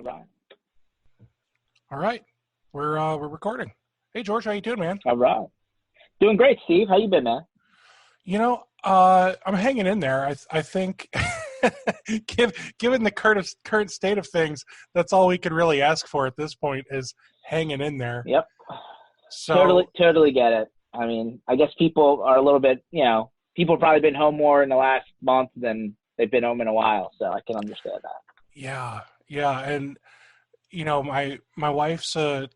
Right. All right. We're recording. Hey, George, how you doing, man? All right. Doing great, Steve. How you been, man? I'm hanging in there. I think given the current state of things, that's all we could really ask for at this point is hanging in there. Yep. So Totally get it. I mean, I guess people are a little bit, people have probably been home more in the last month than they've been home in a while. So I can understand that. Yeah. And, my wife's a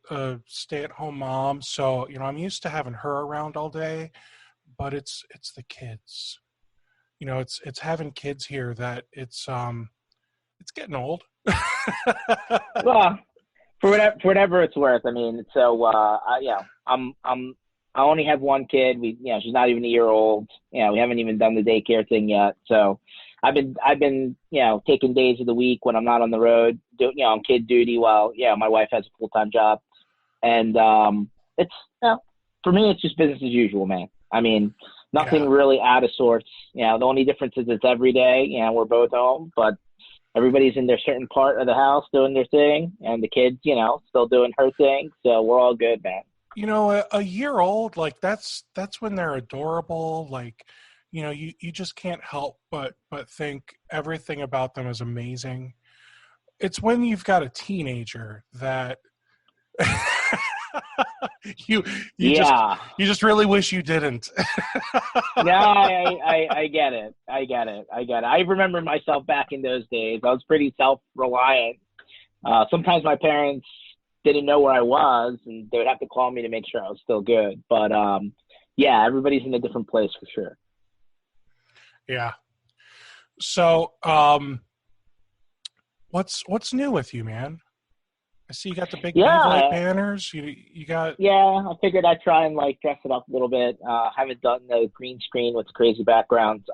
stay-at-home mom. So, I'm used to having her around all day, but it's the kids. It's having kids here that it's getting old. Well, for whatever it's worth. I mean, so, I only have one kid. She's not even a year old. We haven't even done the daycare thing yet. So I've been, taking days of the week when I'm not on the road, on kid duty while, my wife has a full-time job. And, it's, for me, it's just business as usual, man. I mean, nothing really out of sorts. The only difference is it's every day. We're both home, but everybody's in their certain part of the house doing their thing, and the kids, still doing her thing. So we're all good, man. A year old, like that's when they're adorable. Like, you just can't help but think everything about them is amazing. It's when you've got a teenager that you just really wish you didn't. No, I get it. I remember myself back in those days. I was pretty self-reliant. Sometimes my parents didn't know where I was, and they would have to call me to make sure I was still good. But everybody's in a different place for sure. Yeah. So, what's new with you, man? I see you got the big B-Boy banners. You got. Yeah, I figured I'd try and dress it up a little bit. Haven't done the green screen with crazy backgrounds.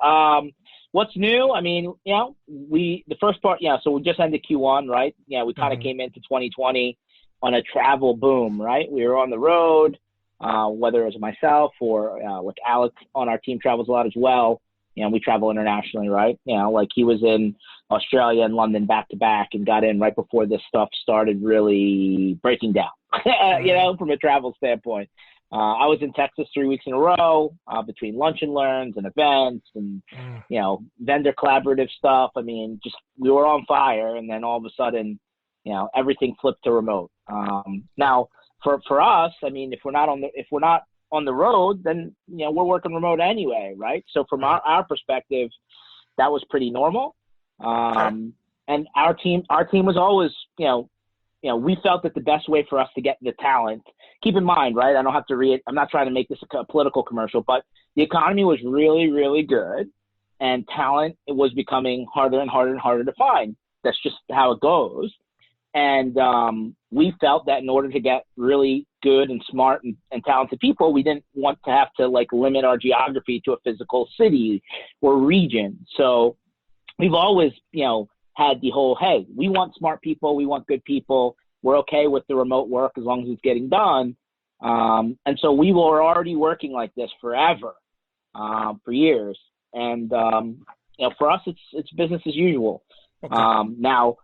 What's new? I mean, the first part, so we just ended Q1, right? We kind of came into 2020 on a travel boom, right? We were on the road, whether it was myself or like Alex on our team travels a lot as well. We travel internationally, right? He was in Australia and London back to back and got in right before this stuff started really breaking down, from a travel standpoint. I was in Texas 3 weeks in a row between lunch and learns and events and, vendor collaborative stuff. I mean, just we were on fire, and then all of a sudden, everything flipped to remote. Now for us, I mean, if we're not on the road, then, we're working remote anyway. Right. So from our perspective, that was pretty normal. And our team was always, we felt that the best way for us to get the talent, keep in mind, right? I don't have to I'm not trying to make this a political commercial, but the economy was really, really good, and talent, it was becoming harder and harder and harder to find. That's just how it goes. And we felt that in order to get really good and smart and talented people, we didn't want to have to limit our geography to a physical city or region. So we've always, had the whole, hey, we want smart people, we want good people. We're okay with the remote work as long as it's getting done. And so we were already working like this forever, for years. And, for us, it's business as usual. Okay. Now,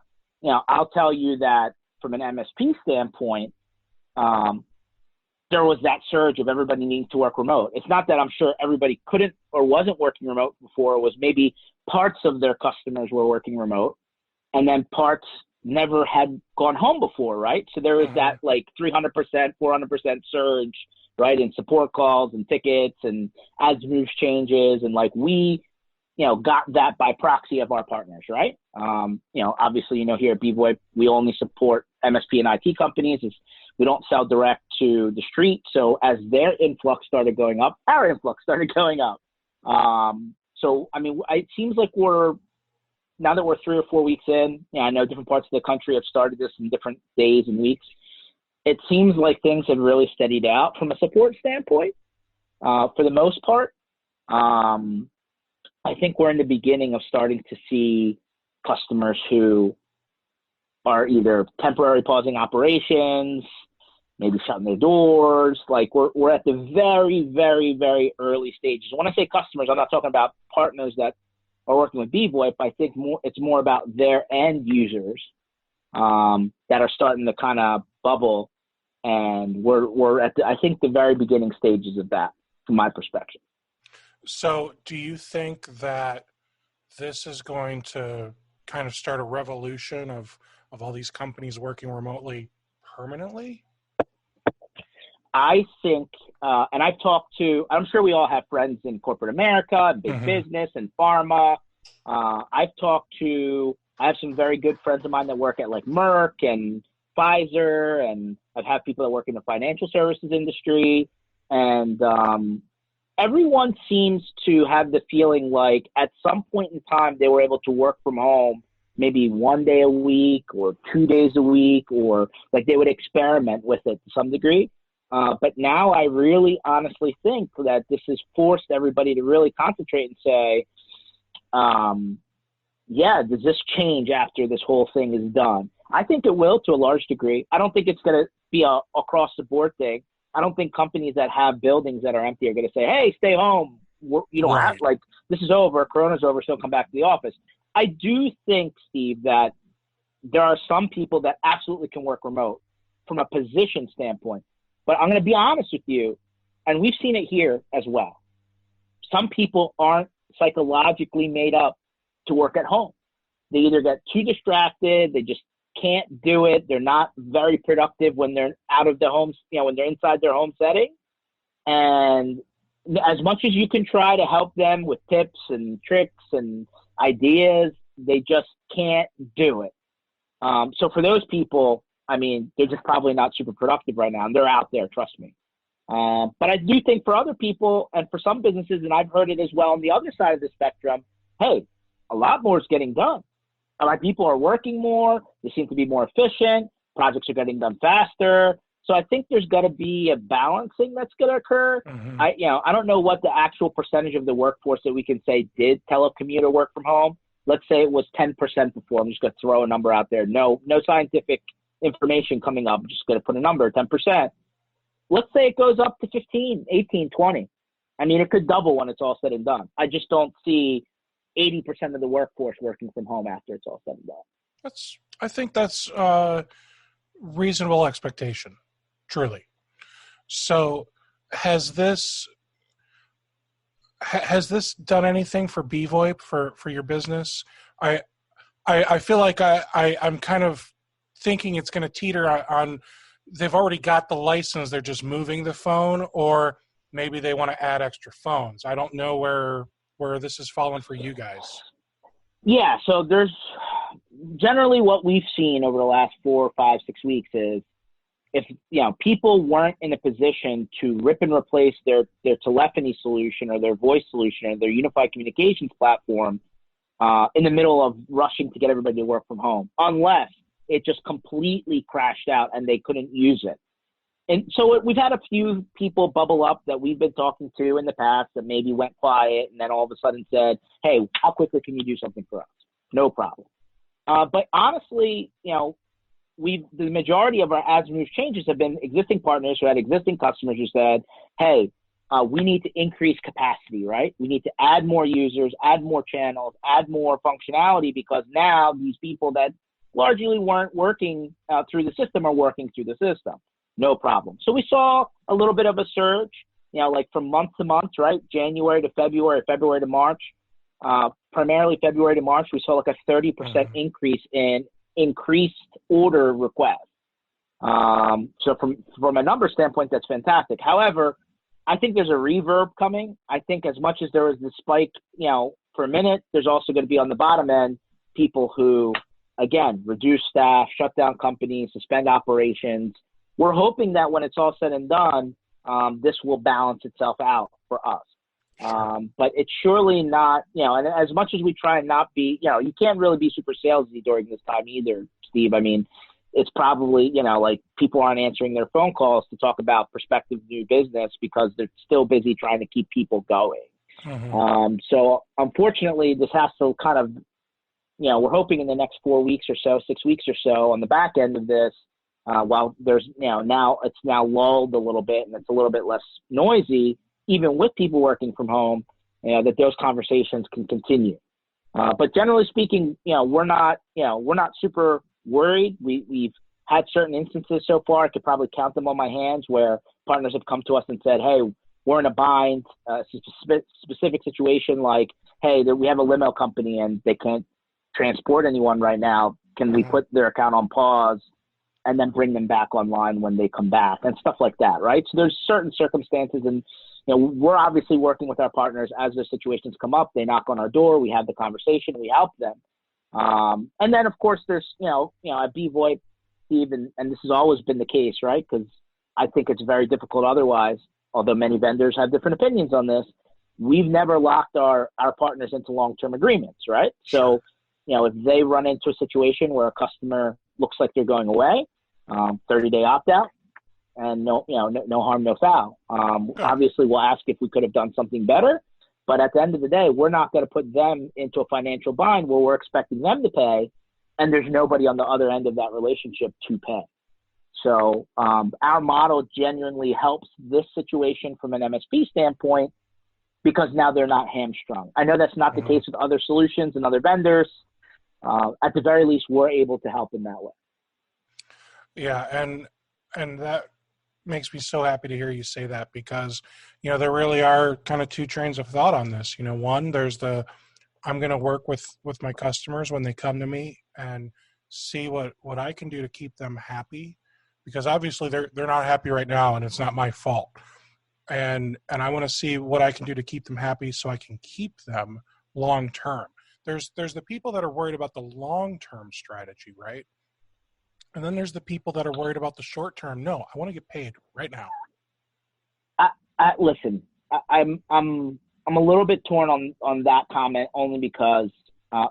I'll tell you that from an MSP standpoint, there was that surge of everybody needing to work remote. It's not that I'm sure everybody couldn't or wasn't working remote before. It was maybe parts of their customers were working remote, and then parts never had gone home before, right? So there was that 300%, 400% surge, right, in support calls and tickets and as moves changes. And we, got that by proxy of our partners, right? Obviously, here at B-Boy, we only support MSP and IT companies. We don't sell direct to the street. So as their influx started going up, our influx started going up. So, I mean, it seems like now that we're 3 or 4 weeks in, I know different parts of the country have started this in different days and weeks. It seems like things have really steadied out from a support standpoint, for the most part. I think we're in the beginning of starting to see customers who are either temporarily pausing operations, maybe shutting their doors. We're at the very, very, very early stages. When I say customers, I'm not talking about partners that are working with B-Boy, but I think it's more about their end users that are starting to kind of bubble. And we're at I think the very beginning stages of that from my perspective. So do you think that this is going to kind of start a revolution of all these companies working remotely permanently? I think, and I'm sure we all have friends in corporate America and big business and pharma. I have some very good friends of mine that work at like Merck and Pfizer, and I've had people that work in the financial services industry. And everyone seems to have the feeling like at some point in time they were able to work from home maybe 1 day a week or 2 days a week, or like they would experiment with it to some degree. But now I really honestly think that this has forced everybody to really concentrate and say, does this change after this whole thing is done? I think it will to a large degree. I don't think it's going to be a across the board thing. I don't think companies that have buildings that are empty are going to say, hey, stay home. You don't have, like, this is over, Corona's over, so come back to the office. I do think, Steve, that there are some people that absolutely can work remote from a position standpoint. But I'm going to be honest with you, and we've seen it here as well. Some people aren't psychologically made up to work at home. They either get too distracted, they just can't do it. They're not very productive when they're out of the home, when they're inside their home setting. And as much as you can try to help them with tips and tricks and ideas, they just can't do it. So for those people, I mean, they're just probably not super productive right now, and they're out there, trust me. But I do think for other people and for some businesses, and I've heard it as well on the other side of the spectrum, hey, a lot more is getting done. A lot of people are working more. They seem to be more efficient. Projects are getting done faster. So I think there's got to be a balancing that's going to occur. I don't know what the actual percentage of the workforce that we can say did telecommute or work from home. Let's say it was 10% before. I'm just going to throw a number out there. No scientific information coming up. I'm just going to put a number, 10%. Let's say it goes up to 15, 18, 20. I mean, it could double when it's all said and done. I just don't see 80% of the workforce working from home after it's all said and done. I think that's a reasonable expectation, truly. So has this done anything for BVoIP for your business? I feel like I'm kind of thinking it's going to teeter on they've already got the license, they're just moving the phone, or maybe they want to add extra phones. I don't know where this is falling for you guys. Yeah, so there's generally what we've seen over the last 4, 5, 6 weeks is if people weren't in a position to rip and replace their telephony solution or their voice solution or their unified communications platform in the middle of rushing to get everybody to work from home, unless it just completely crashed out and they couldn't use it. And so we've had a few people bubble up that we've been talking to in the past that maybe went quiet and then all of a sudden said, hey, how quickly can you do something for us? No problem. But honestly, the majority of our ads and news changes have been existing partners who had existing customers who said, hey, we need to increase capacity, right? We need to add more users, add more channels, add more functionality, because now these people that largely weren't working through the system are working through the system. No problem. So we saw a little bit of a surge, like from month to month, right? January to February, February to March. Primarily February to March, we saw like a 30% increase in increased order requests. So from a number standpoint, that's fantastic. However, I think there's a reverb coming. I think as much as there was the spike, for a minute, there's also going to be on the bottom end people who, again, reduce staff, shut down companies, suspend operations. We're hoping that when it's all said and done, this will balance itself out for us. But it's surely not, and as much as we try and not be, you can't really be super salesy during this time either, Steve. I mean, it's probably, like people aren't answering their phone calls to talk about prospective new business because they're still busy trying to keep people going. So unfortunately, this has to kind of, we're hoping in the next 4 weeks or so, 6 weeks or so on the back end of this, while there's, now it's now lulled a little bit and it's a little bit less noisy, even with people working from home, that those conversations can continue. But generally speaking, we're not super worried. We've had certain instances so far, I could probably count them on my hands, where partners have come to us and said, hey, we're in a bind, specific situation like, hey, we have a limo company and they can't transport anyone right now. Can we put their account on pause and then bring them back online when they come back, and stuff like that, right? So there's certain circumstances, and we're obviously working with our partners as their situations come up. They knock on our door, we have the conversation, we help them. And then, of course, there's, at BVoIP, Steve, and this has always been the case, right? Because I think it's very difficult otherwise, although many vendors have different opinions on this. We've never locked our partners into long-term agreements, right? So, if they run into a situation where a customer looks like they're going away, 30-day opt-out, and no harm, no foul. Obviously, we'll ask if we could have done something better, but at the end of the day, we're not going to put them into a financial bind where we're expecting them to pay, and there's nobody on the other end of that relationship to pay. So our model genuinely helps this situation from an MSP standpoint, because now they're not hamstrung. I know that's not the case with other solutions and other vendors. At the very least, we're able to help in that way. Yeah, and that makes me so happy to hear you say that, because there really are kind of two trains of thought on this. One, there's I'm going to work with my customers when they come to me and see what I can do to keep them happy, because obviously they're not happy right now, and it's not my fault. And I want to see what I can do to keep them happy so I can keep them long term. There's the people that are worried about the long term strategy, right? And then there's the people that are worried about the short term. No, I want to get paid right now. Listen, I'm a little bit torn on that comment, only because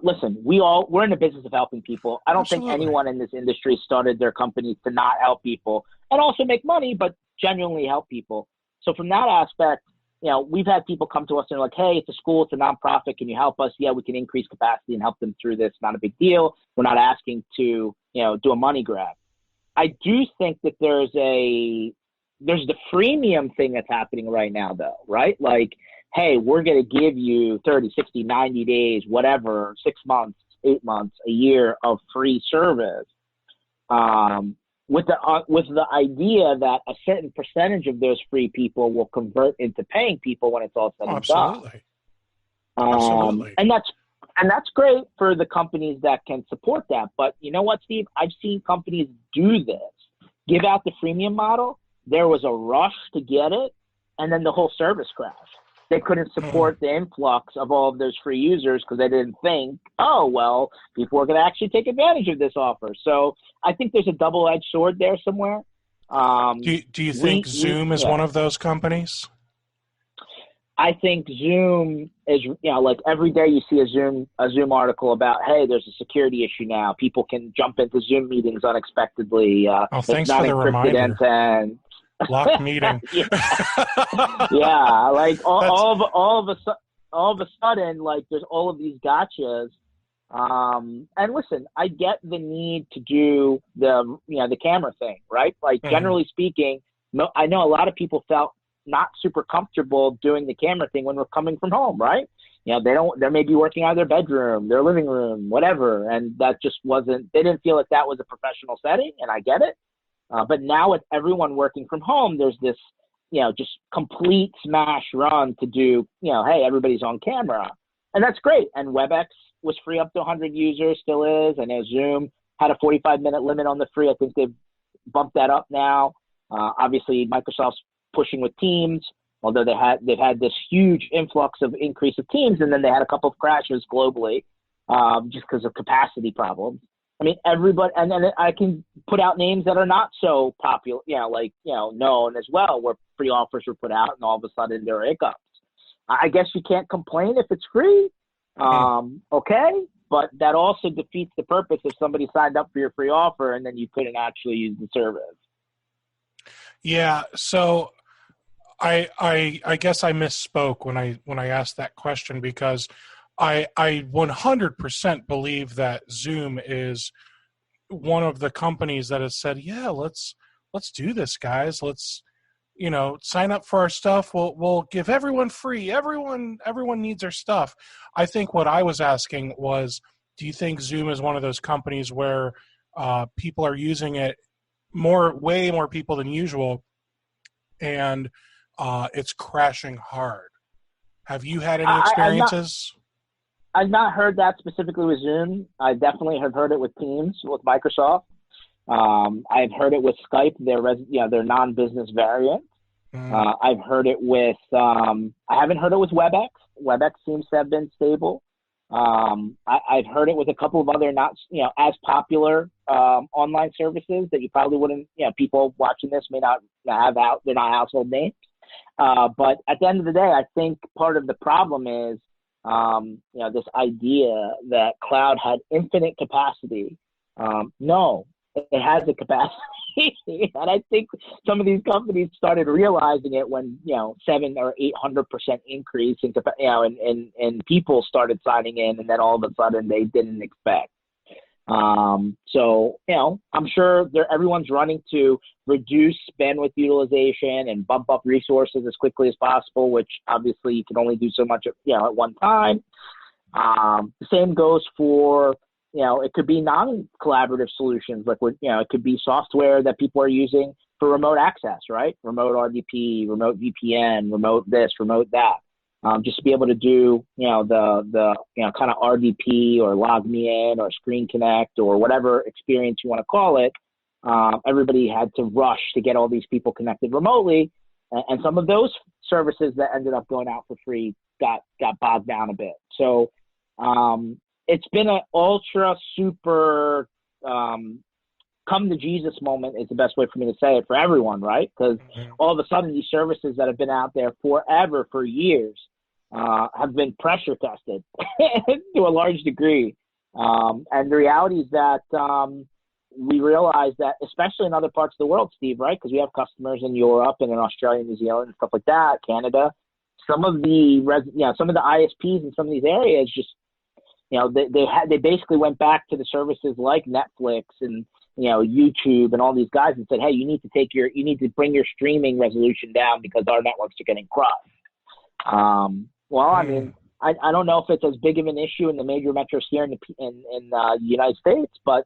listen, we're in the business of helping people. I don't Absolutely. think anyone in this industry started their company to not help people and also make money, but genuinely help people. So from that aspect, we've had people come to us and they're like, hey, it's a school, it's a nonprofit, can you help us? Yeah, we can increase capacity and help them through this. Not a big deal. We're not asking to, do a money grab. I do think that there's the freemium thing that's happening right now, though, right? Like, hey, we're going to give you 30, 60, 90 days, whatever, 6 months, 8 months, a year of free service. With the idea that a certain percentage of those free people will convert into paying people when it's all said and done. Absolutely. And that's great for the companies that can support that. But you know what, Steve? I've seen companies do this, give out the freemium model. There was a rush to get it, and then the whole service crashed. They couldn't support the influx of all of those free users because they didn't think, oh, well, people are going to actually take advantage of this offer. So I think there's a double-edged sword there somewhere. Do you think Zoom is one of those companies? I think Zoom is, like every day you see a Zoom article about, hey, there's a security issue now. People can jump into Zoom meetings unexpectedly. Thanks for the reminder. End-to-end. Lock meeting. Yeah, like all of a sudden, like there's all of these gotchas. And listen, I get the need to do the camera thing, right? Like generally speaking, I know a lot of people felt not super comfortable doing the camera thing when we're coming from home, right? They may be working out of their bedroom, their living room, whatever. And that just they didn't feel like that was a professional setting, and I get it. But now with everyone working from home, there's this, just complete smash run to do, hey, everybody's on camera. And that's great. And WebEx was free up to 100 users, still is. I know Zoom had a 45-minute limit on the free. I think they've bumped that up now. Obviously, Microsoft's pushing with Teams, although they've had this huge influx of increase of Teams, and then they had a couple of crashes globally just because of capacity problems. I mean, everybody, and then I can put out names that are not so popular, known as well, where free offers were put out and all of a sudden there are hiccups. I guess you can't complain if it's free. Okay. But that also defeats the purpose if somebody signed up for your free offer and then you couldn't actually use the service. Yeah. So I guess I misspoke when I asked that question, because I 100% believe that Zoom is one of the companies that has said, yeah, let's do this, guys. Let's, sign up for our stuff. We'll give everyone free. Everyone needs our stuff. I think what I was asking was, do you think Zoom is one of those companies where People are using it way more people than usual, and it's crashing hard. Have you had any experiences? I've not heard that specifically with Zoom. I definitely have heard it with Teams, with Microsoft. I've heard it with Skype, their non-business variant. I've heard it with, I haven't heard it with WebEx. WebEx seems to have been stable. I've heard it with a couple of other not, as popular online services that you probably wouldn't, people watching this may not have out, they're not household names. But at the end of the day, I think part of the problem is, this idea that cloud had infinite capacity. No, it has a capacity. And I think some of these companies started realizing it when, 700 or 800% increase in people started signing in, and then all of a sudden they didn't expect. So, I'm sure everyone's running to reduce bandwidth utilization and bump up resources as quickly as possible, which obviously you can only do so much at one time. The same goes for, it could be non-collaborative solutions, like it could be software that people are using for remote access, right? Remote RDP, remote VPN, remote this, remote that. Just to be able to do, the kind of RDP or log me in or screen connect or whatever experience you want to call it. Everybody had to rush to get all these people connected remotely. And some of those services that ended up going out for free got bogged down a bit. So it's been an ultra super come to Jesus moment is the best way for me to say it for everyone, right? Because all of a sudden these services that have been out there forever, for years, have been pressure tested to a large degree. And the reality is that we realize that, especially in other parts of the world, Steve, right? Because we have customers in Europe and in Australia, New Zealand, and stuff like that, Canada. Some of the ISPs in some of these areas just, they basically went back to the services like Netflix and YouTube and all these guys and said, hey, you need to bring your streaming resolution down because our networks are getting crushed. I mean, I don't know if it's as big of an issue in the major metros here in the United States, but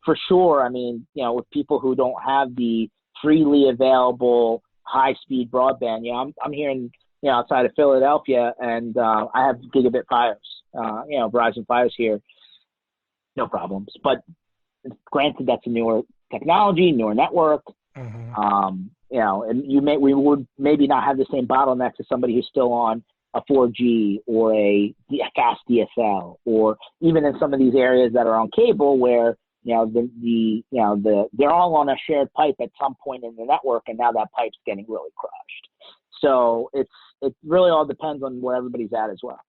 for sure, I mean, with people who don't have the freely available high-speed broadband, I'm here in, outside of Philadelphia, and I have gigabit Fios, Verizon Fios here, no problems. But granted, that's a newer technology, newer network. And we would maybe not have the same bottlenecks as somebody who's still on a 4G or a fast DSL, or even in some of these areas that are on cable where they're all on a shared pipe at some point in the network, and now that pipe's getting really crushed. So it really all depends on where everybody's at as well.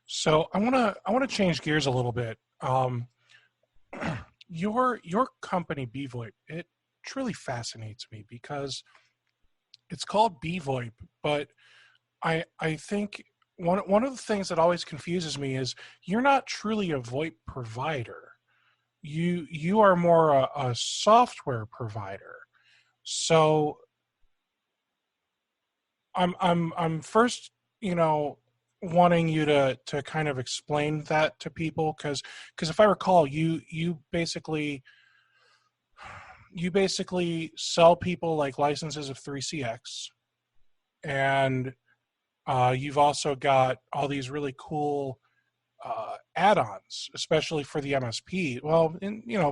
So I want to change gears a little bit. Your company BVoIP, it truly fascinates me because it's called BVoIP, but I think one of the things that always confuses me is you're not truly a VoIP provider. You are more a software provider. So I'm first, wanting you to kind of explain that to people, because if I recall, you basically sell people like licenses of 3CX, and you've also got all these really cool add-ons, especially for the MSP. Well,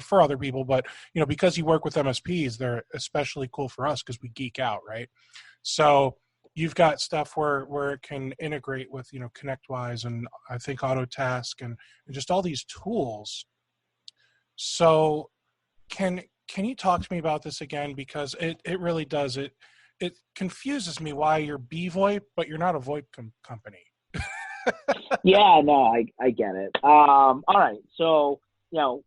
for other people, but because you work with MSPs, they're especially cool for us because we geek out, right? So you've got stuff where it can integrate with ConnectWise and I think Autotask and just all these tools. So can you talk to me about this again, because it really does it confuses me why you're BVoIP but you're not a VoIP company. Yeah, no, I get it. All right, so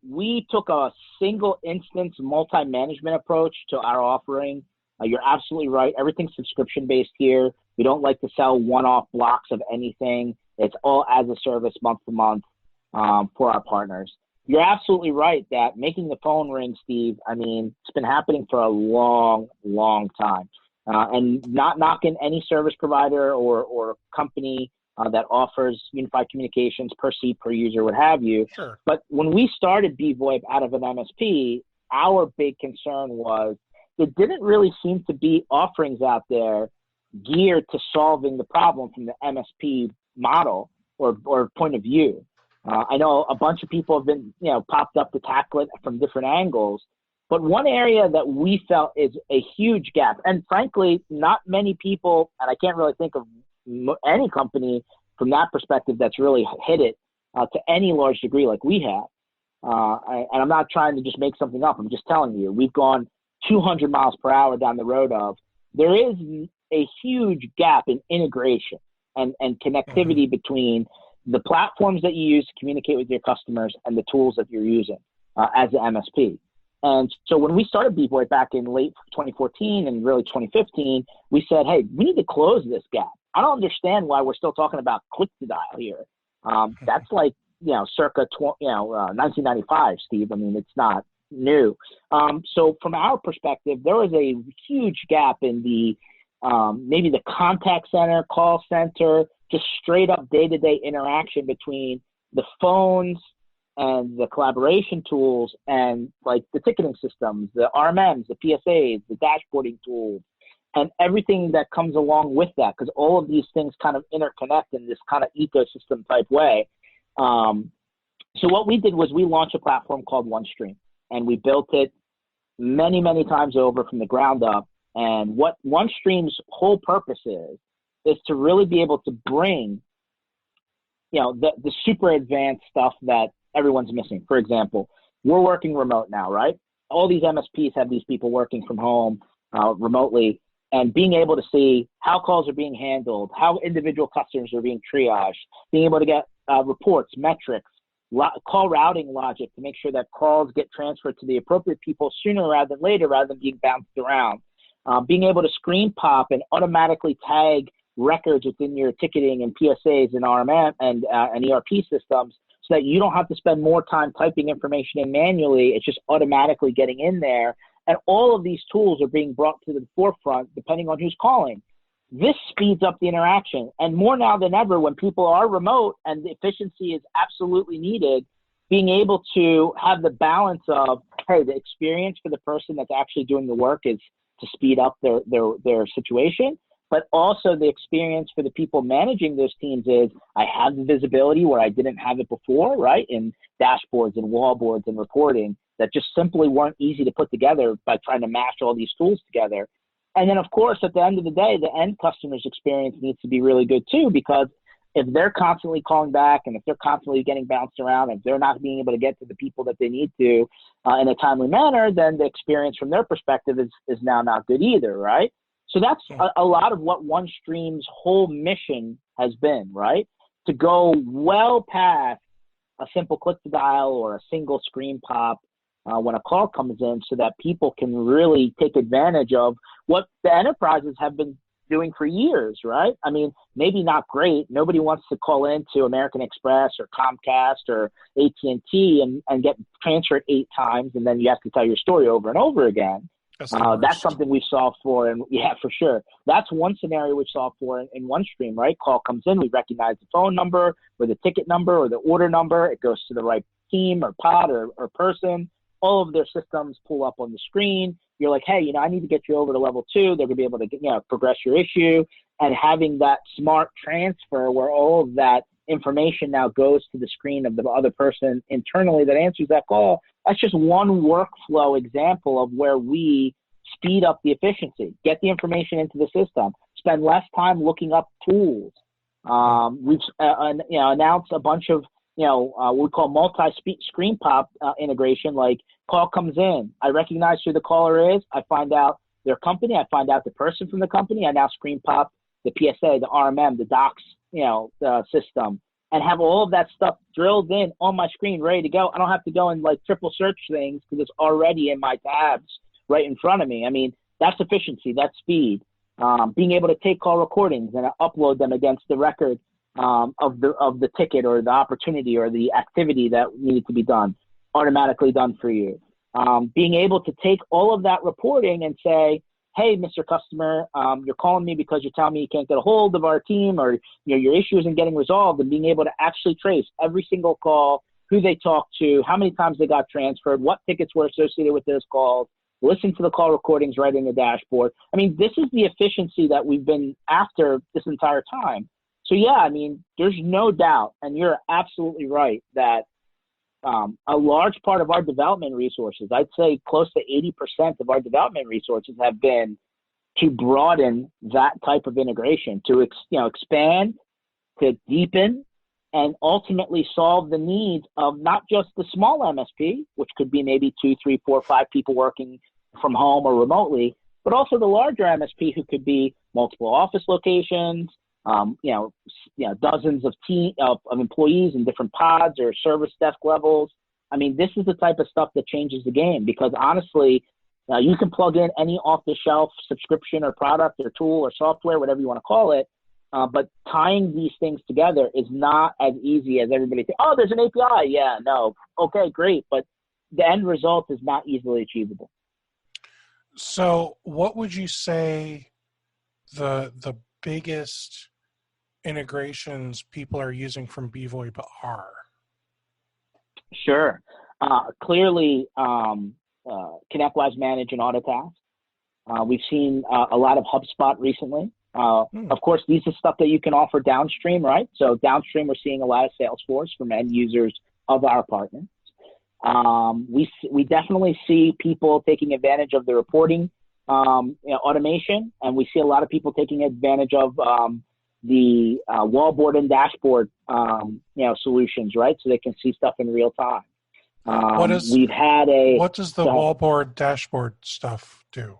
we took a single instance multi-management approach to our offering. You're absolutely right. Everything's subscription-based here. We don't like to sell one-off blocks of anything. It's all as a service month to month for our partners. You're absolutely right that making the phone ring, Steve, I mean, it's been happening for a long, long time. And not knocking any service provider or company that offers unified communications per seat, per user, what have you. Sure. But when we started BVoIP out of an MSP, our big concern was there didn't really seem to be offerings out there geared to solving the problem from the MSP model or point of view. I know a bunch of people have been, popped up to tackle it from different angles. But one area that we felt is a huge gap, and frankly, not many people, and I can't really think of any company from that perspective that's really hit it to any large degree like we have. And I'm not trying to just make something up. I'm just telling you, we've gone 200 miles per hour down the road of there is a huge gap in integration and connectivity between the platforms that you use to communicate with your customers and the tools that you're using as an MSP. And so when we started BVoIP back in late 2014 and really 2015, we said, hey, we need to close this gap. I don't understand why we're still talking about click to dial here. That's like, circa 1995, Steve. I mean, it's not new. So from our perspective, there was a huge gap in the maybe the contact center, call center, just straight up day-to-day interaction between the phones and the collaboration tools and like the ticketing systems, the RMMs, the PSAs, the dashboarding tools, and everything that comes along with that, because all of these things kind of interconnect in this kind of ecosystem type way. So what we did was we launched a platform called OneStream, and we built it many, many times over from the ground up. And what OneStream's whole purpose is to really be able to bring, the super advanced stuff that everyone's missing. For example, we're working remote now, right? All these MSPs have these people working from home remotely, and being able to see how calls are being handled, how individual customers are being triaged, being able to get reports, metrics, call routing logic to make sure that calls get transferred to the appropriate people sooner rather than later, rather than being bounced around. Being able to screen pop and automatically tag records within your ticketing and PSAs and RMM and ERP systems, so that you don't have to spend more time typing information in manually. It's just automatically getting in there. And all of these tools are being brought to the forefront depending on who's calling. This speeds up the interaction. And more now than ever, when people are remote and the efficiency is absolutely needed, being able to have the balance of, hey, the experience for the person that's actually doing the work is to speed up their situation, but also the experience for the people managing those teams is I have the visibility where I didn't have it before, right? In dashboards and wallboards and reporting that just simply weren't easy to put together by trying to mash all these tools together. And then, of course, at the end of the day, the end customer's experience needs to be really good too, because if they're constantly calling back and if they're constantly getting bounced around, if they're not being able to get to the people that they need to in a timely manner, then the experience from their perspective is now not good either, right? So that's a lot of what OneStream's whole mission has been, right? To go well past a simple click to dial or a single screen pop when a call comes in, so that people can really take advantage of what the enterprises have been doing for years, right? I mean, maybe not great. Nobody wants to call into American Express or Comcast or AT&T and get transferred 8 times, and then you have to tell your story over and over again. That's something we solved for, and yeah, for sure. That's one scenario we solved for in OneStream, right? Call comes in, we recognize the phone number or the ticket number or the order number. It goes to the right team or pod or person. All of their systems pull up on the screen. You're like, hey, I need to get you over to level 2. They're going to be able to progress your issue. And having that smart transfer where all of that information now goes to the screen of the other person internally that answers that call, that's just one workflow example of where we speed up the efficiency, get the information into the system, spend less time looking up tools. We've announced a bunch of what we call multi-screen pop integration. Like, call comes in, I recognize who the caller is, I find out their company, I find out the person from the company, I now screen pop the PSA, the RMM, the docs, the system, and have all of that stuff drilled in on my screen, ready to go. I don't have to go and like triple search things because it's already in my tabs right in front of me. I mean, that's efficiency, that's speed. Being able to take call recordings and upload them against the record of the ticket or the opportunity or the activity that needed to be done, automatically done for you. Being able to take all of that reporting and say, hey, Mr. Customer, you're calling me because you're telling me you can't get a hold of our team, or your issue isn't getting resolved, and being able to actually trace every single call, who they talked to, how many times they got transferred, what tickets were associated with those calls, listen to the call recordings right in the dashboard. I mean, this is the efficiency that we've been after this entire time. So yeah, I mean, there's no doubt, and you're absolutely right, that a large part of our development resources, I'd say close to 80% of our development resources, have been to broaden that type of integration, to expand, to deepen, and ultimately solve the needs of not just the small MSP, which could be maybe 2, 3, 4, 5 people working from home or remotely, but also the larger MSP, who could be multiple office locations, dozens of employees in different pods or service desk levels. I mean, this is the type of stuff that changes the game, because honestly, you can plug in any off-the-shelf subscription or product or tool or software, whatever you want to call it, but tying these things together is not as easy as everybody thinks. Oh, there's an API. Yeah, no. Okay, great. But the end result is not easily achievable. So what would you say the biggest integrations people are using from bVoIP are? Sure. Clearly, ConnectWise Manage and Autotask. We've seen a lot of HubSpot recently. Of course, these are stuff that you can offer downstream, right? So downstream, we're seeing a lot of Salesforce from end users of our partners. We definitely see people taking advantage of the reporting automation, and we see a lot of people taking advantage of the wallboard and dashboard solutions, right? So they can see stuff in real time. What does the wallboard dashboard stuff do?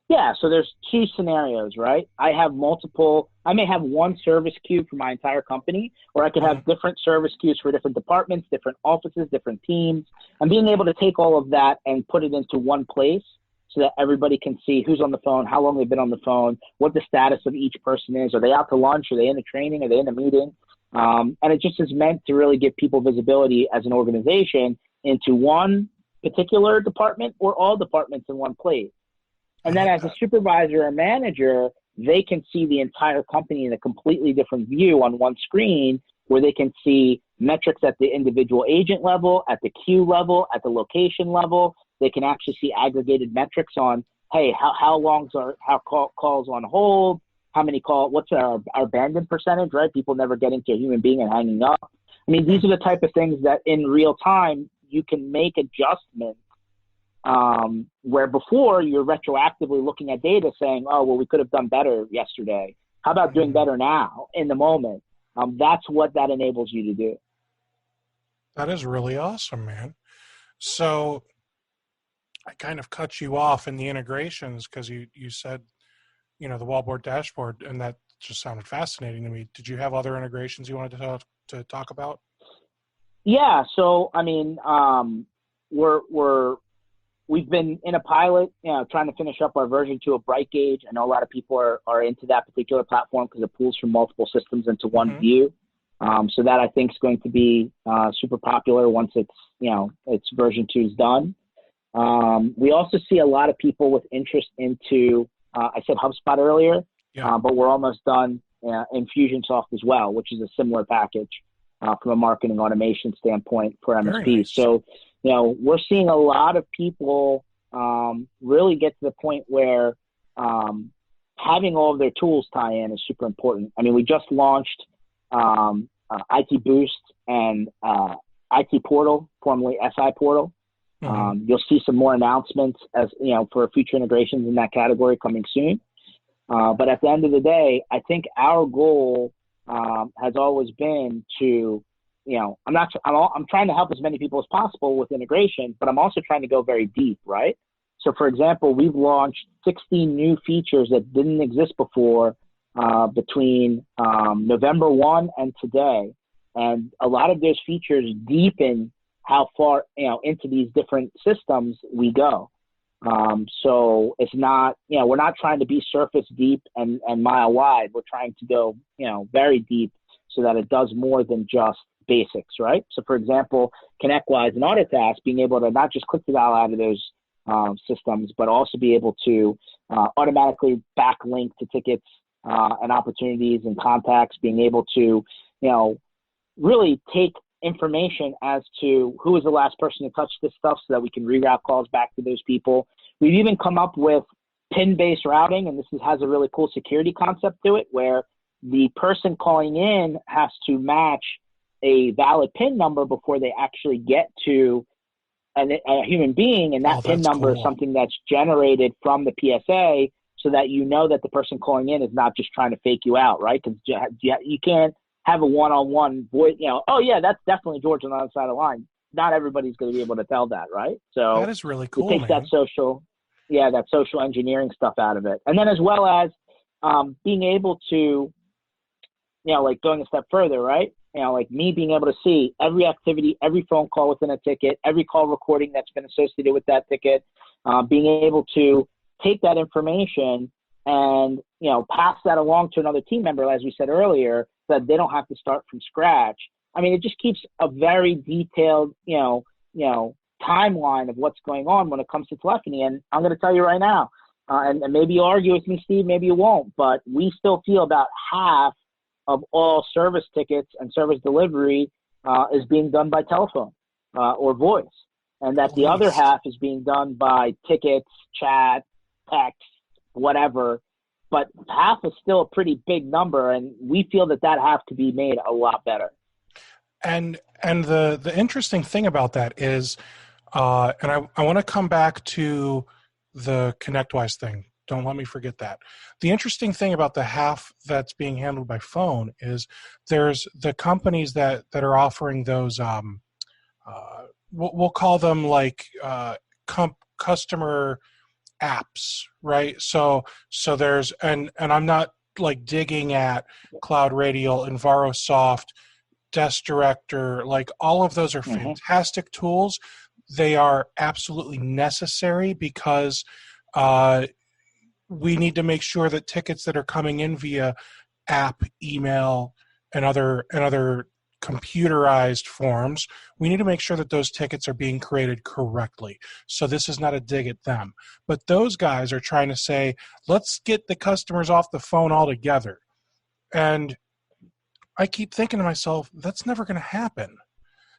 Yeah, so there's two scenarios, right? I may have one service queue for my entire company, or I could have different service queues for different departments, different offices, different teams, and being able to take all of that and put it into one place so that everybody can see who's on the phone, how long they've been on the phone, what the status of each person is. Are they out to lunch? Are they in a training? Are they in a meeting? And it just is meant to really give people visibility as an organization into one particular department or all departments in one place. And then as a supervisor or manager, they can see the entire company in a completely different view on one screen, where they can see metrics at the individual agent level, at the queue level, at the location level. They can actually see aggregated metrics on, hey, how long are calls on hold, how many what's our abandon percentage, right? People never getting to a human being and hanging up. I mean, these are the type of things that in real time you can make adjustments. Where before you're retroactively looking at data saying, oh, well, we could have done better yesterday. How about doing better now in the moment? That's what that enables you to do. That is really awesome, man. So I kind of cut you off in the integrations because you said, the wallboard dashboard, and that just sounded fascinating to me. Did you have other integrations you wanted to talk about? Yeah. So, I mean, we've been in a pilot, trying to finish up our version 2 of BrightGauge. I know a lot of people are into that particular platform because it pulls from multiple systems into one view. So that I think is going to be super popular once its version 2 is done. We also see a lot of people with interest into, I said HubSpot earlier, but we're almost done Infusionsoft as well, which is a similar package from a marketing automation standpoint for MSPs. Nice. So, we're seeing a lot of people really get to the point where having all of their tools tie in is super important. I mean, we just launched IT Boost and IT Portal, formerly SI Portal. You'll see some more announcements for future integrations in that category coming soon. But at the end of the day, I think our goal has always been to, I'm trying to help as many people as possible with integration, but I'm also trying to go very deep, right? So for example, we've launched 16 new features that didn't exist before between November 1 and today. And a lot of those features deepen how far, into these different systems we go. So it's not, we're not trying to be surface deep and mile wide. We're trying to go, very deep so that it does more than just basics, right? So for example, ConnectWise and Autotask, being able to not just click the dial out of those systems, but also be able to automatically backlink to tickets and opportunities and contacts, being able to, really take information as to who was the last person to touch this stuff so that we can reroute calls back to those people. We've even come up with PIN-based routing, and this has a really cool security concept to it where the person calling in has to match a valid PIN number before they actually get to a human being, and that PIN number is something that's generated from the PSA so that you know that the person calling in is not just trying to fake you out, right? Because you can't have a one-on-one voice, oh yeah, that's definitely George on the other side of the line. Not everybody's going to be able to tell that, right? So that is really cool. It takes that social engineering stuff out of it. And then as well as being able to, like going a step further, right? Like me being able to see every activity, every phone call within a ticket, every call recording that's been associated with that ticket, being able to take that information and, pass that along to another team member, as we said earlier, so that they don't have to start from scratch. I mean, it just keeps a very detailed, timeline of what's going on when it comes to telephony. And I'm going to tell you right now, and maybe you'll argue with me, Steve, maybe you won't, but we still feel about half of all service tickets and service delivery is being done by telephone or voice, and that the other half is being done by tickets, chat, text, whatever. But half is still a pretty big number, and we feel that half could be made a lot better. And the interesting thing about that is, and I want to come back to the ConnectWise thing. Don't let me forget that. The interesting thing about the half that's being handled by phone is there's the companies that are offering those, we'll call them like customer apps, right? So there's, and I'm not like digging at Cloud Radial, EnviroSoft, Desk Director, like all of those are fantastic tools. They are absolutely necessary because we need to make sure that tickets that are coming in via app, email, and other computerized forms, we need to make sure that those tickets are being created correctly. So this is not a dig at them. But those guys are trying to say, let's get the customers off the phone altogether. And I keep thinking to myself, that's never going to happen.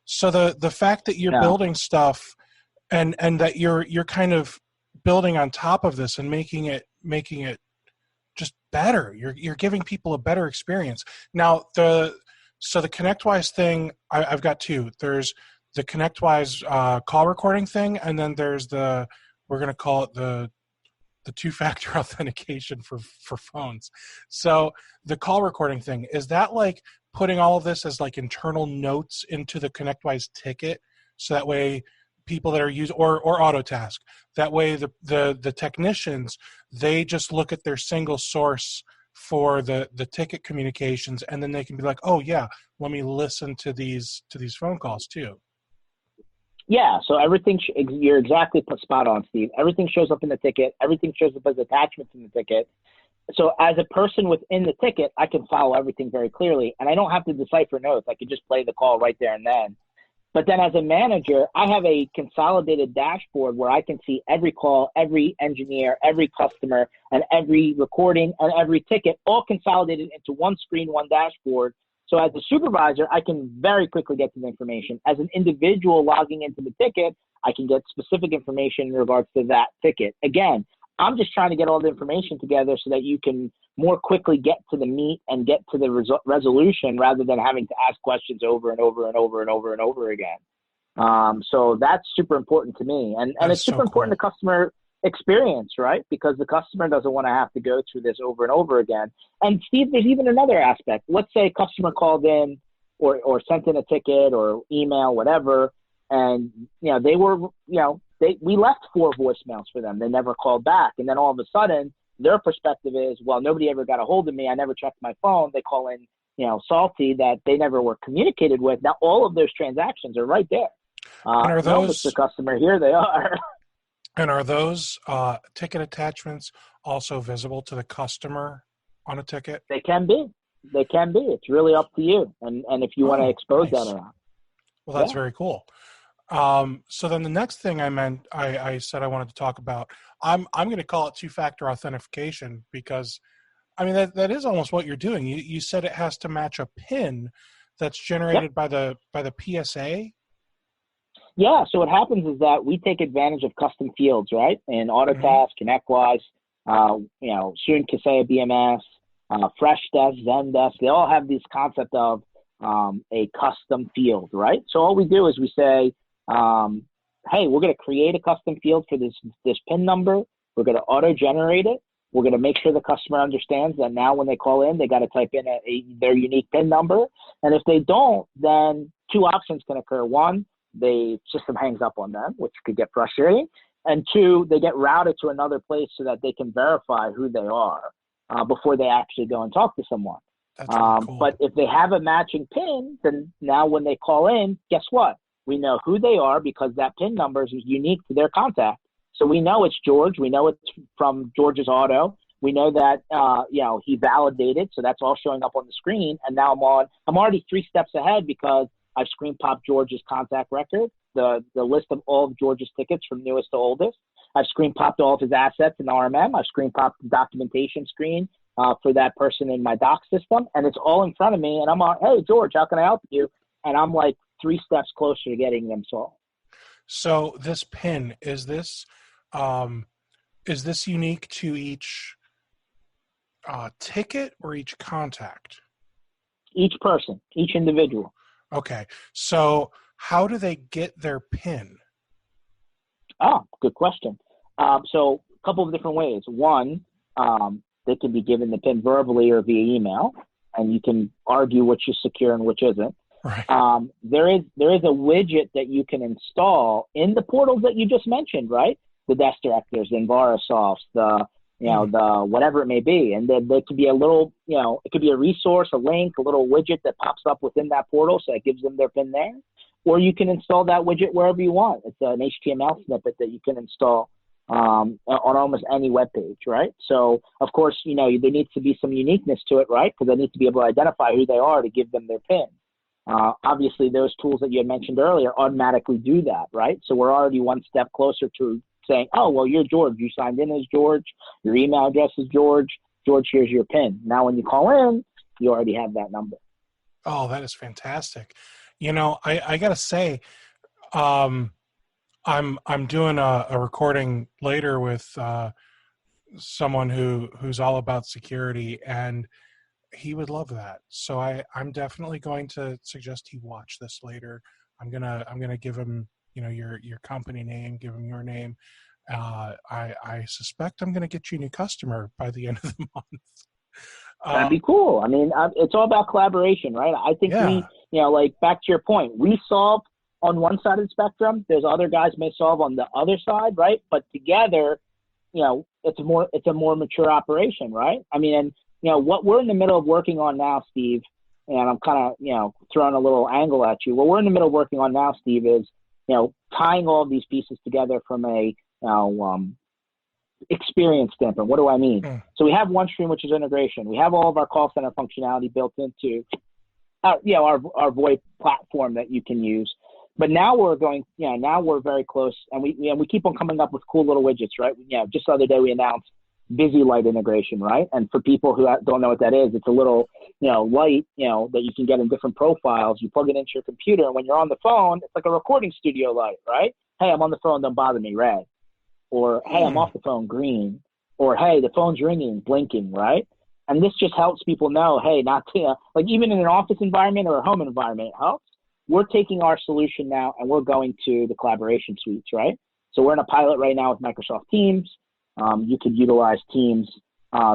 So the fact that you're building stuff and that you're kind of building on top of this and making it just better. You're giving people a better experience. Now the ConnectWise thing, I've got two. There's the ConnectWise call recording thing, and then there's we're going to call it the two-factor authentication for phones. So the call recording thing, is that like putting all of this as like internal notes into the ConnectWise ticket, so that way people that are using or Autotask, that way the technicians, they just look at their single source for the ticket communications, and then they can be like, oh yeah, let me listen to these phone calls too. Yeah, so everything, you're exactly spot on, Steve. Everything shows up in the ticket. Everything shows up as attachments in the ticket. So as a person within the ticket, I can follow everything very clearly, and I don't have to decipher notes. I can just play the call right there and then. But then as a manager, I have a consolidated dashboard where I can see every call, every engineer, every customer, and every recording and every ticket all consolidated into one screen, one dashboard. So as a supervisor, I can very quickly get to the information. As an individual logging into the ticket, I can get specific information in regards to that ticket. Again, I'm just trying to get all the information together so that you can more quickly get to the meat and get to the resolution rather than having to ask questions over and over and over and over and over again. So that's super important to me. And it's super important to customer experience, right? Because the customer doesn't want to have to go through this over and over again. And Steve, there's even another aspect. Let's say a customer called in or sent in a ticket or email, whatever, and they were, we left 4 voicemails for them. They never called back. And then all of a sudden, their perspective is, well, nobody ever got a hold of me. I never checked my phone. They call in, salty that they never were communicated with. Now, all of those transactions are right there. And are those the customer? Here they are. And are those ticket attachments also visible to the customer on a ticket? They can be. It's really up to you. And if you want to expose that or not. Well, that's very cool. So then the next thing I said I wanted to talk about, I'm going to call it two-factor authentication because, I mean, that is almost what you're doing. You said it has to match a PIN that's generated by the PSA. Yeah. So what happens is that we take advantage of custom fields, right? In Autotask, ConnectWise, soon Kaseya BMS, Freshdesk, Zendesk. They all have this concept of a custom field, right? So all we do is we say, hey, we're going to create a custom field for this PIN number. We're going to auto-generate it. We're going to make sure the customer understands that now when they call in, they got to type in their unique PIN number. And if they don't, then two options can occur. One, the system hangs up on them, which could get frustrating. And two, they get routed to another place so that they can verify who they are before they actually go and talk to someone. That's really cool. But if they have a matching PIN, then now when they call in, guess what? We know who they are because that PIN number is unique to their contact. So we know it's George. We know it's from George's Auto. We know that, he validated. So that's all showing up on the screen. And now I'm already 3 steps ahead because I've screen popped George's contact record, the list of all of George's tickets from newest to oldest. I've screen popped all of his assets in RMM. I've screen popped the documentation screen for that person in my doc system. And it's all in front of me. And I'm on, hey, George, how can I help you? And I'm like 3 steps closer to getting them solved. So this PIN, is this unique to each ticket or each contact? Each person, each individual. Okay. So how do they get their PIN? Oh, good question. So a couple of different ways. One, they can be given the PIN verbally or via email, and you can argue which is secure and which isn't. Right. There is a widget that you can install in the portals that you just mentioned, right? The desk directors, the Envarasofts, the whatever it may be. And then there could be a little, it could be a resource, a link, a little widget that pops up within that portal. So it gives them their PIN there. Or you can install that widget wherever you want. It's an HTML snippet that you can install on almost any web page, right? So, of course, there needs to be some uniqueness to it, right? Because they need to be able to identify who they are to give them their PIN. Obviously, those tools that you had mentioned earlier automatically do that, right? So we're already one step closer to saying, oh, well, you're George. You signed in as George. Your email address is George. George, here's your PIN. Now, when you call in, you already have that number. Oh, that is fantastic. I got to say, I'm doing a recording later with someone who's all about security, and he would love that. So I'm definitely going to suggest he watch this later. I'm gonna give him your company name, give him your name. I suspect I'm gonna get you a new customer by the end of the month. That'd be cool. I mean, it's all about collaboration, right? I think back to your point, we solve on one side of the spectrum. There's other guys may solve on the other side, right? But together, it's a more mature operation, right? I mean, and what we're in the middle of working on now, Steve, and I'm kind of, throwing a little angle at you. What we're in the middle of working on now, Steve, is, tying all of these pieces together from a, experience standpoint. What do I mean? So we have OneStream, which is integration. We have all of our call center functionality built into, our VoIP platform that you can use. But now we're now we're very close, and we keep on coming up with cool little widgets, right? Just the other day we announced Busy Light integration, right? And for people who don't know what that is, it's a little, light, that you can get in different profiles. You plug it into your computer, and when you're on the phone, it's like a recording studio light, right? Hey, I'm on the phone, don't bother me, red. Or, hey, I'm off the phone, green. Or, hey, the phone's ringing, blinking, right? And this just helps people know, hey, not to, even in an office environment or a home environment, it helps. We're taking our solution now, and we're going to the collaboration suites, right? So we're in a pilot right now with Microsoft Teams. You could utilize Teams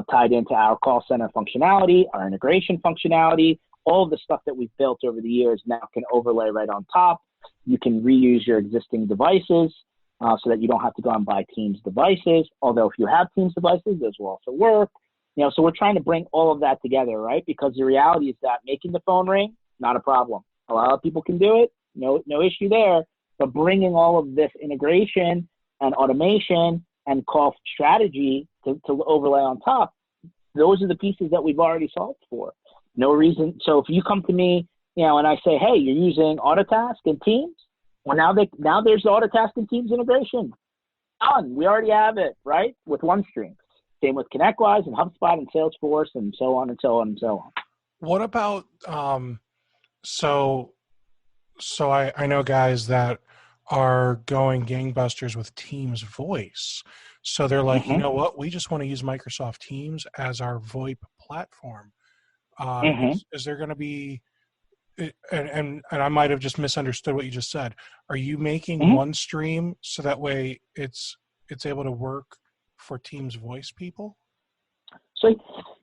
tied into our call center functionality, our integration functionality, all of the stuff that we've built over the years now can overlay right on top. You can reuse your existing devices so that you don't have to go and buy Teams devices. Although if you have Teams devices, those will also work. So we're trying to bring all of that together, right? Because the reality is that making the phone ring, not a problem. A lot of people can do it. No issue there. But bringing all of this integration and automation and call strategy to overlay on top, those are the pieces that we've already solved for. No reason. So if you come to me, and I say, hey, you're using Autotask and Teams, Well, now there's the Autotask and Teams integration. Done. We already have it, right? With OneStream. Same with ConnectWise and HubSpot and Salesforce and so on and so on and so on. What about so I know guys that are going gangbusters with Teams Voice. So they're like, you know what? We just want to use Microsoft Teams as our VoIP platform. Is there going to be, and I might have just misunderstood what you just said. Are you making OneStream so that way it's able to work for Teams Voice people? So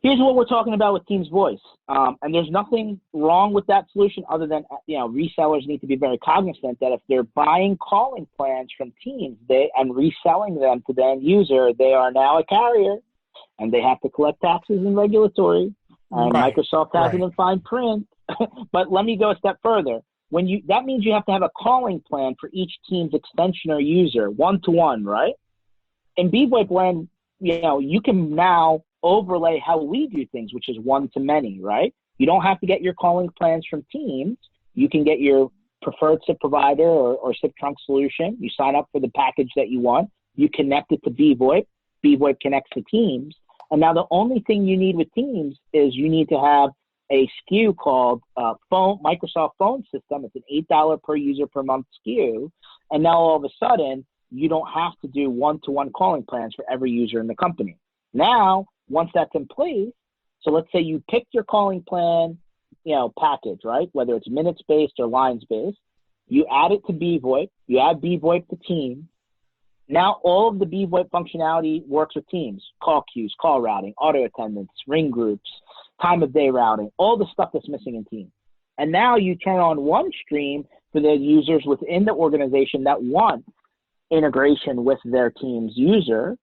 here's what we're talking about with Teams Voice. And there's nothing wrong with that solution other than, resellers need to be very cognizant that if they're buying calling plans from Teams and reselling them to the end user, they are now a carrier and they have to collect taxes and regulatory. And Microsoft has it in fine print. But let me go a step further. That means you have to have a calling plan for each Teams extension or user, one-to-one, right? In BVoIP land, you can now overlay how we do things, which is one-to-many, right? You don't have to get your calling plans from Teams. You can get your preferred SIP provider or SIP trunk solution. You sign up for the package that you want. You connect it to BVoIP. BVoIP connects to Teams. And now the only thing you need with Teams is you need to have a SKU called Microsoft Phone System. It's an $8 per user per month SKU. And now all of a sudden, you don't have to do one-to-one calling plans for every user in the company. Now, once that's in place, so let's say you picked your calling plan, package, right? Whether it's minutes-based or lines-based, you add it to BVoIP, you add BVoIP to Teams. Now all of the BVoIP functionality works with Teams, call queues, call routing, auto attendance, ring groups, time of day routing, all the stuff that's missing in Teams. And now you turn on OneStream for the users within the organization that want integration with their Teams user,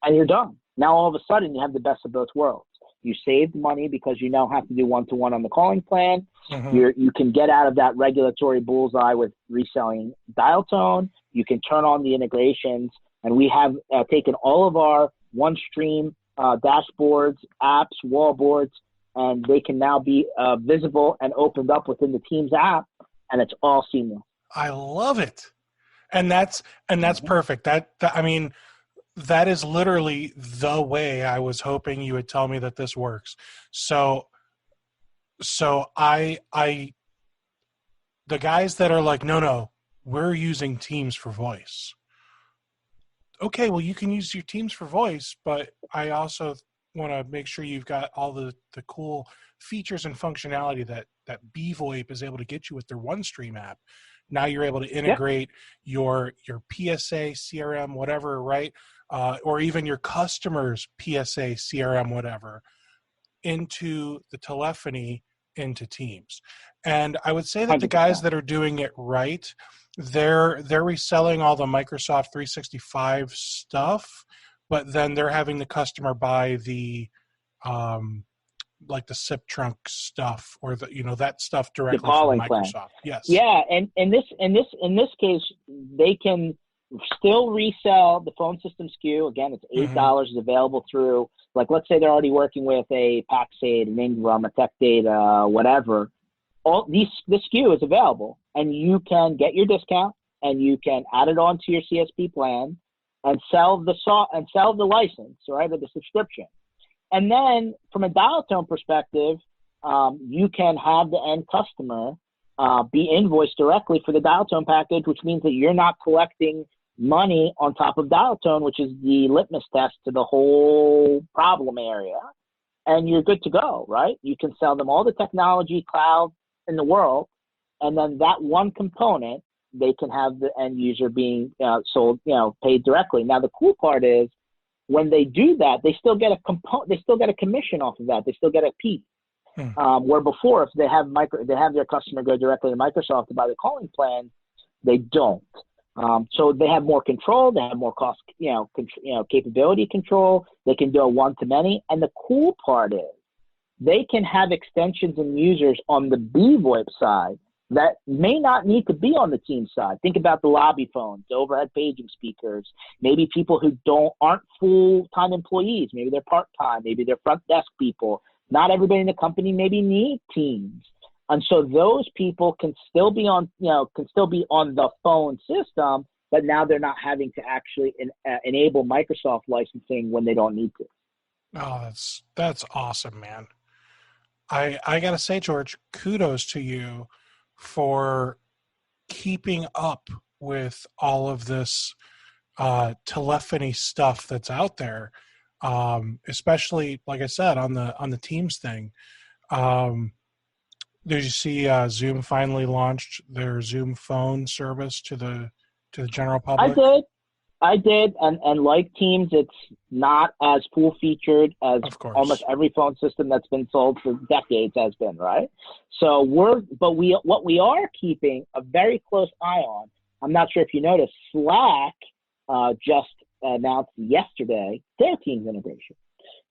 and you're done. Now all of a sudden you have the best of both worlds. You saved money because you now have to do one-to-one on the calling plan. You can get out of that regulatory bullseye with reselling dial tone. You can turn on the integrations, and we have taken all of our OneStream dashboards, apps, wallboards, and they can now be visible and opened up within the Teams app, and it's all seamless. I love it, and that's perfect. That is literally the way I was hoping you would tell me that this works. So the guys that are like, no, we're using Teams for voice. Okay, well, you can use your Teams for voice, but I also want to make sure you've got all the cool features and functionality that BVoIP is able to get you with their OneStream app. Now you're able to integrate your PSA, CRM, whatever, right? Or even your customers' PSA, CRM, whatever, into the telephony, into Teams. And I would say that 100%. The guys that are doing it right, they're reselling all the Microsoft 365 stuff, but then they're having the customer buy the like the SIP trunk stuff or that stuff directly from Microsoft. Plan. Yes. Yeah, and in this case, they can still resell the phone system SKU. Again, it's $8 is available through, like, let's say they're already working with a Paxade, an Ingram, a Tech Data, whatever. The SKU is available, and you can get your discount, and you can add it onto your CSP plan and sell the license, right, or the subscription. And then from a dial tone perspective, you can have the end customer be invoiced directly for the dial tone package, which means that you're not collecting money on top of dial tone, which is the litmus test to the whole problem area. And you're good to go, right? You can sell them all the technology cloud in the world, and then that one component, they can have the end user being sold, paid directly. Now, the cool part is when they do that, they still get a commission off of that. They still get a piece. Where before, if they have their customer go directly to Microsoft to buy the calling plan, they don't. So they have more control. They have more cost, capability control. They can do a one-to-many. And the cool part is they can have extensions and users on the BVoIP side that may not need to be on the Teams side. Think about the lobby phones, the overhead paging speakers, maybe people who aren't full-time employees. Maybe they're part-time. Maybe they're front desk people. Not everybody in the company maybe need Teams. And so those people can still be on, the phone system, but now they're not having to actually enable Microsoft licensing when they don't need to. Oh, that's awesome, man. I gotta say, George, kudos to you for keeping up with all of this telephony stuff that's out there, especially, like I said, on the Teams thing. Did you see Zoom finally launched their Zoom phone service to the general public? I did, and like Teams, it's not as full featured as almost every phone system that's been sold for decades has been, right? So what we are keeping a very close eye on. I'm not sure if you noticed, Slack just announced yesterday their Teams integration.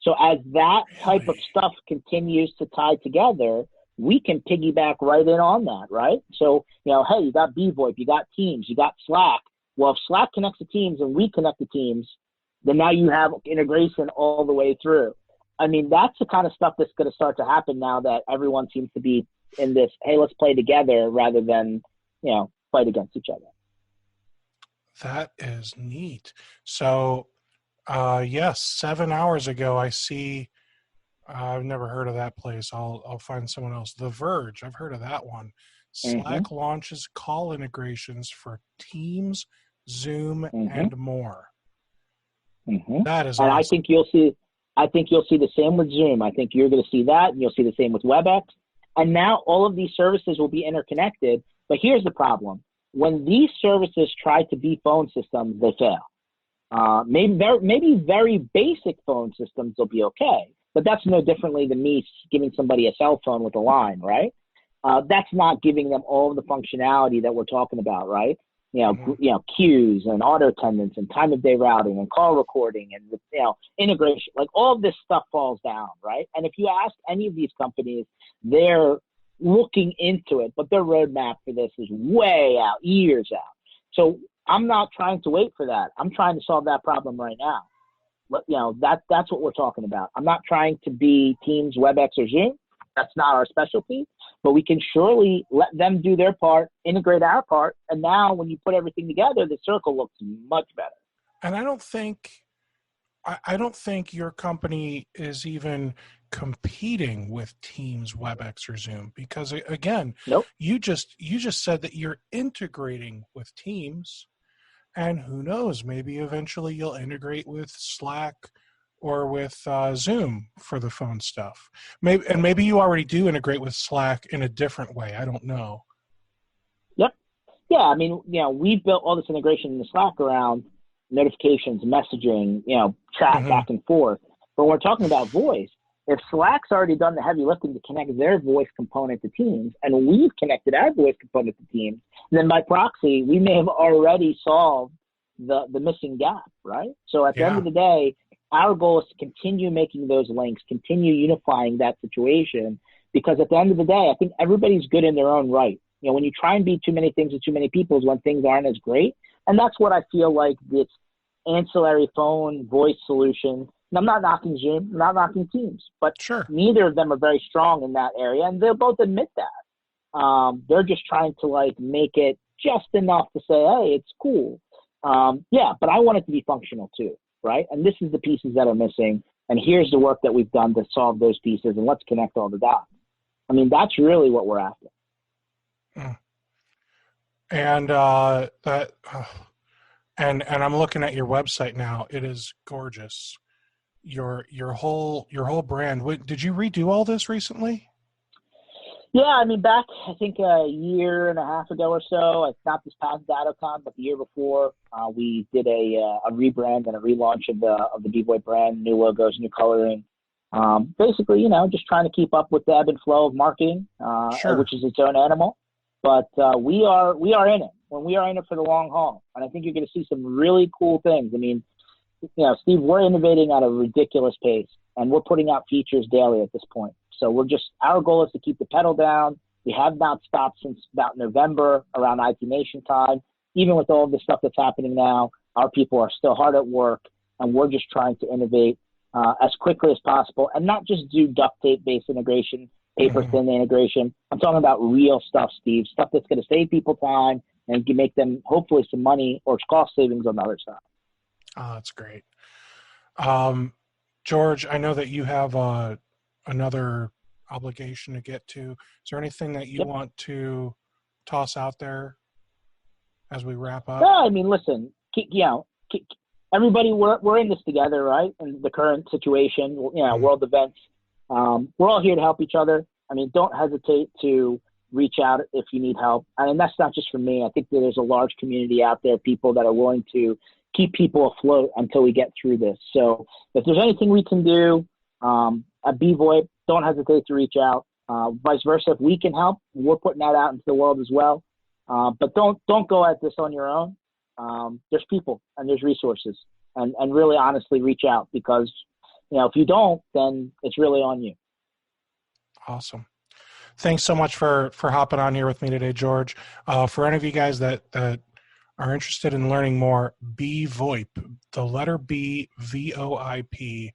So as that type of stuff continues to tie together, we can piggyback right in on that, right? So, hey, you got VoIP, you got Teams, you got Slack. Well, if Slack connects to Teams and we connect to Teams, then now you have integration all the way through. I mean, that's the kind of stuff that's going to start to happen now that everyone seems to be in this, hey, let's play together rather than, fight against each other. That is neat. So, yes, 7 hours ago, I see, I've never heard of that place. I'll find someone else. The Verge, I've heard of that one. Slack launches call integrations for Teams, Zoom, and more. That is awesome. And I think you'll see the same with Zoom. I think you're going to see that, and you'll see the same with WebEx. And now all of these services will be interconnected. But here's the problem. When these services try to be phone systems, they fail. Maybe very basic phone systems will be okay, but that's no differently than me giving somebody a cell phone with a line, right? That's not giving them all of the functionality that we're talking about, right? Queues and auto attendance and time of day routing and call recording and, integration, like all of this stuff falls down, right? And if you ask any of these companies, they're looking into it, but their roadmap for this is way out, years out. So I'm not trying to wait for that. I'm trying to solve that problem right now. But, that's what we're talking about. I'm not trying to be Teams, WebEx, or Zoom. That's not our specialty, but we can surely let them do their part, integrate our part, and now when you put everything together, the circle looks much better. And I don't think your company is even competing with Teams, WebEx, or Zoom, because again, you just said that you're integrating with Teams, and who knows, maybe eventually you'll integrate with Slack or with Zoom for the phone stuff. Maybe you already do integrate with Slack in a different way. I don't know. Yep. Yeah. I mean, we've built all this integration in the Slack around notifications, messaging, chat back and forth. But when we're talking about voice, if Slack's already done the heavy lifting to connect their voice component to Teams, and we've connected our voice component to Teams, then by proxy, we may have already solved the missing gap, right? So at the end of the day, our goal is to continue making those links, continue unifying that situation, because at the end of the day, I think everybody's good in their own right. When you try and be too many things to too many people is when things aren't as great. And that's what I feel like this ancillary phone voice solution. And I'm not knocking Zoom, I'm not knocking Teams, but neither of them are very strong in that area, and they'll both admit that. They're just trying to make it just enough to say, hey, it's cool. But I want it to be functional too, right? And this is the pieces that are missing, and here's the work that we've done to solve those pieces, and let's connect all the dots. I mean, that's really what we're after. And and I'm looking at your website now. It is gorgeous. Your whole brand. Did you redo all this recently? Yeah, I mean, back I think a year and a half ago or so, not this past DataCon, but the year before, we did a rebrand and a relaunch of the B-Boy brand, new logos, new coloring. Basically, just trying to keep up with the ebb and flow of marketing, which is its own animal. But we are in it. When we are in it for the long haul, and I think you're going to see some really cool things. I mean, Steve, we're innovating at a ridiculous pace, and we're putting out features daily at this point. So our goal is to keep the pedal down. We have not stopped since about November around IT Nation time. Even with all of the stuff that's happening now, our people are still hard at work, and we're just trying to innovate as quickly as possible and not just do duct tape-based integration, paper thin integration. I'm talking about real stuff, Steve, stuff that's going to save people time and can make them hopefully some money or cost savings on the other side. Oh, that's great. George, I know that you have another obligation to get to. Is there anything that you want to toss out there as we wrap up? No, I mean, listen, everybody, we're in this together, right? In the current situation, world events. We're all here to help each other. I mean, don't hesitate to reach out if you need help. I mean, that's not just for me. I think that there's a large community out there, people that are willing to keep people afloat until we get through this. So if there's anything we can do at BVoIP, don't hesitate to reach out. Vice versa, if we can help, we're putting that out into the world as well. But don't go at this on your own. There's people and there's resources, and really honestly reach out, because if you don't, then it's really on you. Awesome. Thanks so much for hopping on here with me today, George. For any of you guys that are interested in learning more, BVoIP, the letter B, VoIP.com.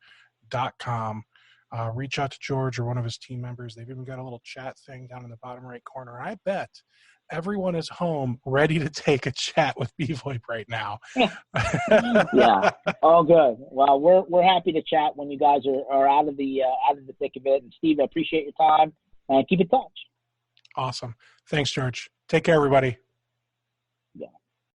Reach out to George or one of his team members. They've even got a little chat thing down in the bottom right corner. I bet everyone is home ready to take a chat with BVoIP right now. Yeah, all good. Well, we're happy to chat when you guys are out of the thick of it. And Steve, I appreciate your time, and keep in touch. Awesome. Thanks, George. Take care, everybody.